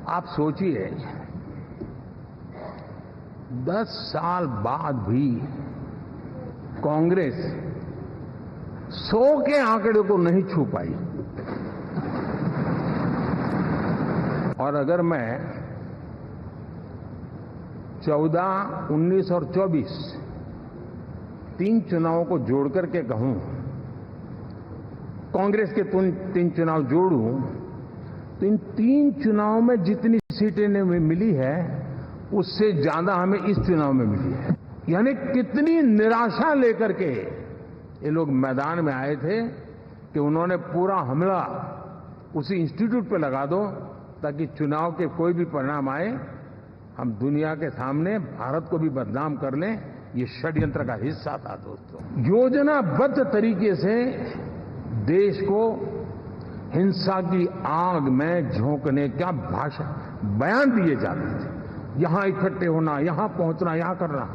आप सोचिए 10 साल बाद भी कांग्रेस 100 के आंकड़े को नहीं छू पाई। और अगर मैं 14, 19 और 24 तीन चुनावों को जोड़ करके कहूं, कांग्रेस के तीन चुनाव जोड़ूं, तो इन तीन चुनावों में जितनी सीटें मिली है उससे ज्यादा हमें इस चुनाव में मिली है। यानी कितनी निराशा लेकर के ये लोग मैदान में आए थे कि उन्होंने पूरा हमला उसी इंस्टीट्यूट पे लगा दो ताकि चुनाव के कोई भी परिणाम आए हम दुनिया के सामने भारत को भी बदनाम कर लें। ये षड्यंत्र का हिस्सा था दोस्तों। योजनाबद्ध तरीके से देश को हिंसा की आग में झोंकने का बयान दिए जाते थे। यहां इकट्ठे होना, यहां पहुंचना, यहां करना।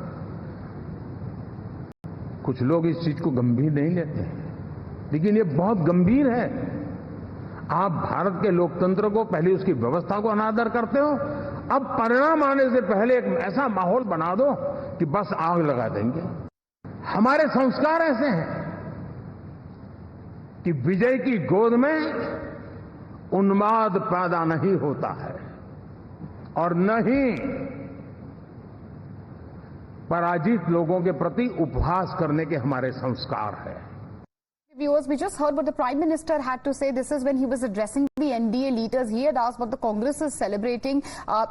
कुछ लोग इस चीज को गंभीर नहीं लेते, लेकिन ये बहुत गंभीर है। आप भारत के लोकतंत्र को, पहले उसकी व्यवस्था को अनादर करते हो, अब परिणाम आने से पहले एक ऐसा माहौल बना दो कि बस आग लगा देंगे। हमारे संस्कार ऐसे हैं कि विजय की गोद में उन्माद पैदा नहीं होता है और न ही पराजित लोगों के प्रति उपहास करने के हमारे संस्कार है। Viewers, we just heard what the Prime Minister had to say. This is when he was addressing the NDA leaders. He had asked what the Congress is celebrating.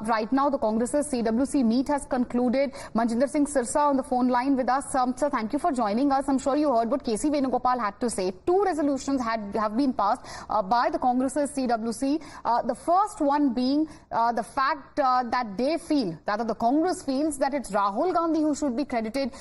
Right now, the Congress's CWC meet has concluded. Manjinder Singh Sirsa on the phone line with us. Sir, thank you for joining us. I'm sure you heard what KC Venugopal had to say. Two resolutions have been passed by the Congress's CWC. The first one being the fact that they feel, that the Congress feels that it's Rahul Gandhi who should be credited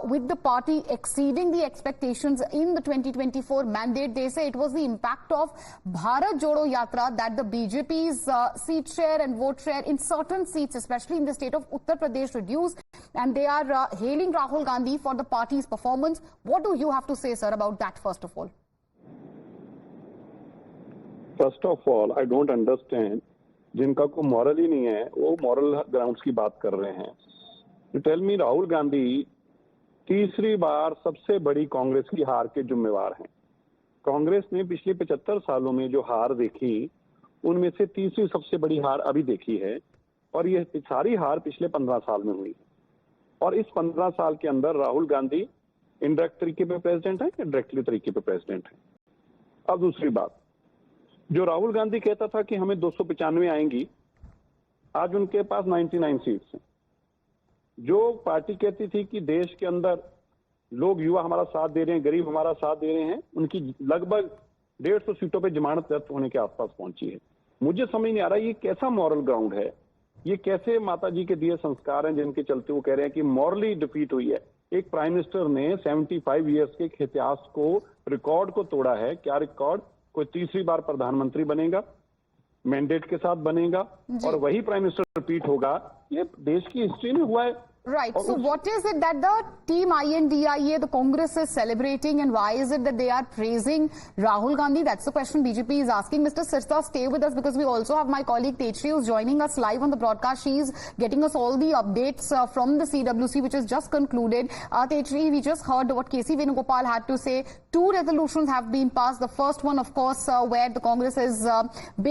with the party exceeding the expectations in the 2024 mandate. They say it was the impact of Bharat Jodo Yatra that the BJP's seat share and vote share in certain seats, especially in the state of Uttar Pradesh, reduced, and they are hailing Rahul Gandhi for the party's performance. What do you have to say, sir, about that, first of all? First of all, I don't understand, जिनका को moral ही नहीं है वो moral grounds की बात कर रहे हैं। You tell me, Rahul Gandhi तीसरी बार सबसे बड़ी कांग्रेस की हार के जिम्मेवार हैं। कांग्रेस ने पिछले 75 सालों में जो हार देखी उनमें से तीसरी सबसे बड़ी हार अभी देखी है, और ये सारी हार पिछले 15 साल में हुई है। और इस 15 साल के अंदर राहुल गांधी इनडायरेक्ट तरीके पे प्रेसिडेंट है या डायरेक्टली तरीके पे प्रेसिडेंट है। अब दूसरी बात, जो राहुल गांधी कहता था कि हमें 295 आएंगी, आज उनके पास 99 सीट्स हैं। जो पार्टी कहती थी कि देश के अंदर लोग, युवा हमारा साथ दे रहे हैं, गरीब हमारा साथ दे रहे हैं, उनकी लगभग 150 सीटों पे जमानत रद्द होने के आसपास पहुंची है। मुझे समझ नहीं आ रहा ये कैसा मॉरल ग्राउंड है, ये कैसे माता जी के दिए संस्कार हैं जिनके चलते वो कह रहे हैं कि मॉरली डिफीट हुई है। एक प्राइम मिनिस्टर ने 75 ईयर्स के इतिहास को, रिकॉर्ड को तोड़ा है। क्या रिकॉर्ड? कोई तीसरी बार प्रधानमंत्री बनेगा, मैंडेट के साथ बनेगा, और वही प्राइम मिनिस्टर रिपीट होगा। ये देश की हिस्ट्री में हुआ है। Right. So what is it that the team INDIA, the Congress, is celebrating, and why is it that they are praising Rahul Gandhi? That's the question BJP is asking. Mr. Sirsa, stay with us because we also have my colleague Techri who's joining us live on the broadcast. She's getting us all the updates from the CWC, which is just concluded. Techri, we just heard what KC Venugopal had to say. Two resolutions have been passed. The first one, of course, where the Congress is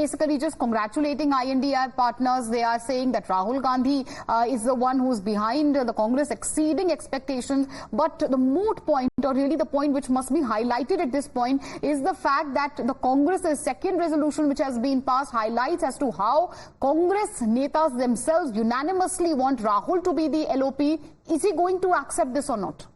basically just congratulating INDIA partners. They are saying that Rahul Gandhi is the one who's behind the Congress exceeding expectations. But the moot point, or really the point which must be highlighted at this point, is the fact that the Congress's second resolution which has been passed highlights as to how Congress netas themselves unanimously want Rahul to be the LOP. Is he going to accept this or not?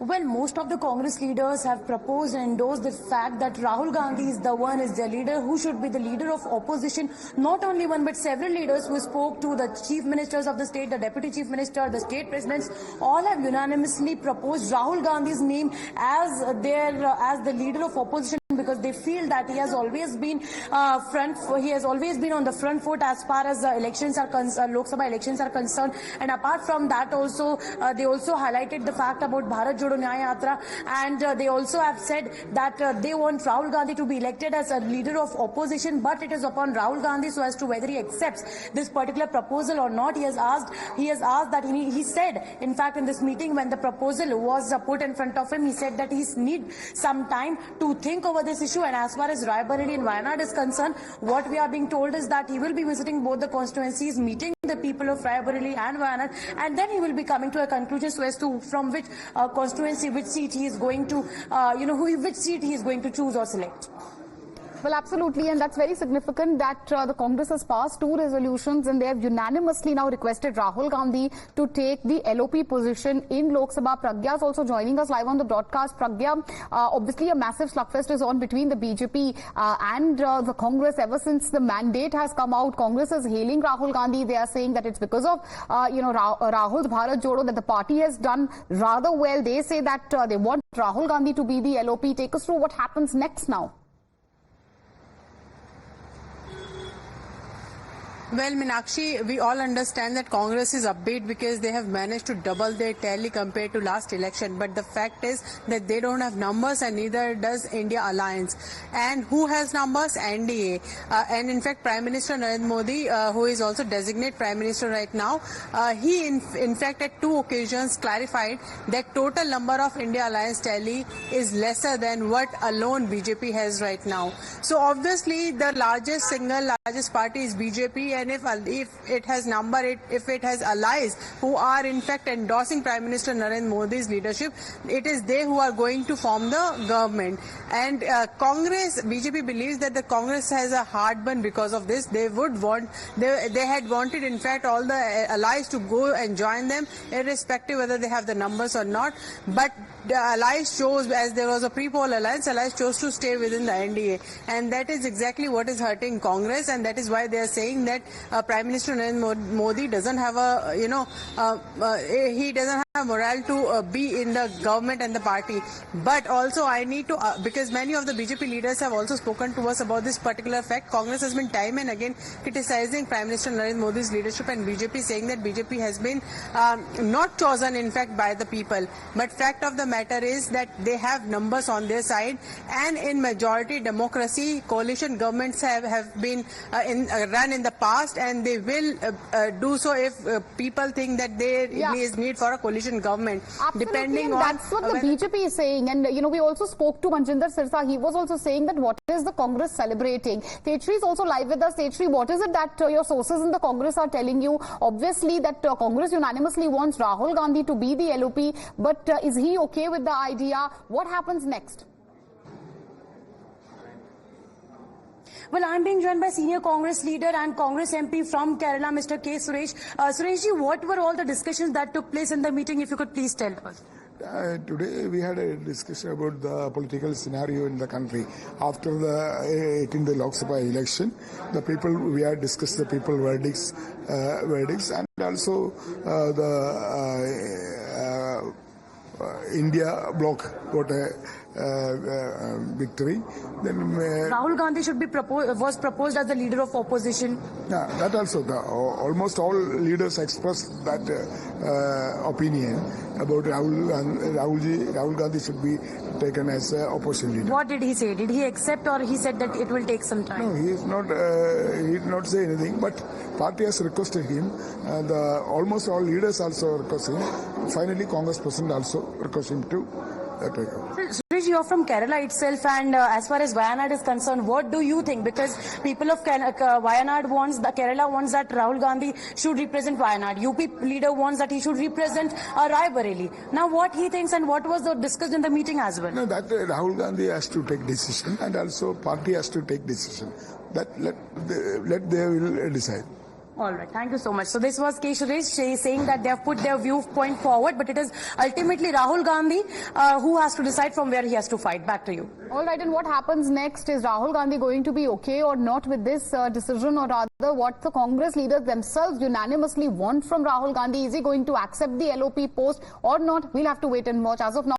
Well, most of the Congress leaders have proposed and endorsed the fact that Rahul Gandhi is the one, is the leader who should be the leader of opposition. Not only one, but several leaders who spoke to the chief ministers of the state, the deputy chief minister, the state presidents, all have unanimously proposed Rahul Gandhi's name as the leader of opposition. because they feel that he has always been on the front foot as far as the elections are concerned, Lok Sabha elections are concerned. And apart from that also, they also highlighted the fact about Bharat Jodo Nyaya Yatra, and they also have said that they want Rahul Gandhi to be elected as a leader of opposition, but it is upon Rahul Gandhi so as to whether he accepts this particular proposal or not. He has asked that he said, in fact, in this meeting when the proposal was put in front of him, he said that he needs some time to think over this issue. And as far as Raebareli and Wayanad is concerned, what we are being told is that he will be visiting both the constituencies, meeting the people of Raebareli and Wayanad, and then he will be coming to a conclusion so as to from which constituency, which seat he is going to, which seat he is going to choose or select. Well, absolutely, and that's very significant that the Congress has passed 2 resolutions and they have unanimously now requested Rahul Gandhi to take the LOP position in Lok Sabha. Pragya is also joining us live on the broadcast. Pragya, obviously a massive slugfest is on between the BJP and the Congress ever since the mandate has come out. Congress is hailing Rahul Gandhi. They are saying that it's because of, Rahul's Bharat Jodo that the party has done rather well. They say that they want Rahul Gandhi to be the LOP. Take us through what happens next now. Well, Meenakshi, we all understand that Congress is upbeat because they have managed to double their tally compared to last election. But the fact is that they don't have numbers and neither does India Alliance. And who has numbers? NDA. And in fact, Prime Minister Narendra Modi, who is also designated Prime Minister right now, he in fact at 2 occasions clarified that total number of India Alliance tally is lesser than what alone BJP has right now. So obviously the largest party is BJP, and if it has if it has allies who are in fact endorsing Prime Minister Narendra Modi's leadership, it is they who are going to form the government. And BJP believes that the Congress has a heartburn because of this. They had wanted in fact all the allies to go and join them, irrespective whether they have the numbers or not. But the allies chose, as there was a pre-poll alliance, allies chose to stay within the NDA, and that is exactly what is hurting Congress, and that is why they are saying that Prime Minister Narendra Modi doesn't have he doesn't have morale to be in the government and the party. But also I need to, because many of the BJP leaders have also spoken to us about this particular fact. Congress has been time and again criticizing Prime Minister Narendra Modi's leadership, and BJP saying that BJP has been not chosen in fact by the people. But fact of the matter is that they have numbers on their side, and in majority democracy, coalition governments have been run in the past, and they will do so if people think that there is need for a coalition government. Absolutely, depending and on that's what the BJP is saying. And we also spoke to Manjinder Sirsa. He was also saying that what is the Congress celebrating? Tetri is also live with us. Tetri, what is it that your sources in the Congress are telling you? Obviously that Congress unanimously wants Rahul Gandhi to be the LOP, but is he okay with the idea? What happens next? Well, I'm being joined by senior Congress leader and Congress MP from Kerala, Mr. K. Suresh. Sureshji, what were all the discussions that took place in the meeting, if you could please tell us? Today we had a discussion about the political scenario in the country. After the Lok Sabha election, we had discussed the people verdicts and also the India bloc got a victory. Then Rahul Gandhi was proposed as the leader of opposition. Yeah, that also. Almost all leaders expressed that opinion about Rahul Gandhi should be taken as opposition leader. What did he say? Did he accept, or he said that it will take some time? No, he did not say anything, but party has requested him, and almost all leaders also requested him. Finally, Congress president also requested him to take over. Suresh, you are from Kerala itself, and as far as Wayanad is concerned, what do you think? Because people of Kerala wants that Rahul Gandhi should represent Wayanad. UP leader wants that he should represent Raebareli. Now, what he thinks and what was discussed in the meeting as well? No, that Rahul Gandhi has to take decision, and also party has to take decision. That let they will decide. All right, thank you so much. So this was K. Suresh saying that they have put their viewpoint forward, but it is ultimately Rahul Gandhi who has to decide from where he has to fight. Back to you. All right, and what happens next? Is Rahul Gandhi going to be okay or not with this decision, or rather what the Congress leaders themselves unanimously want from Rahul Gandhi? Is he going to accept the LOP post or not? We'll have to wait and watch. As of now,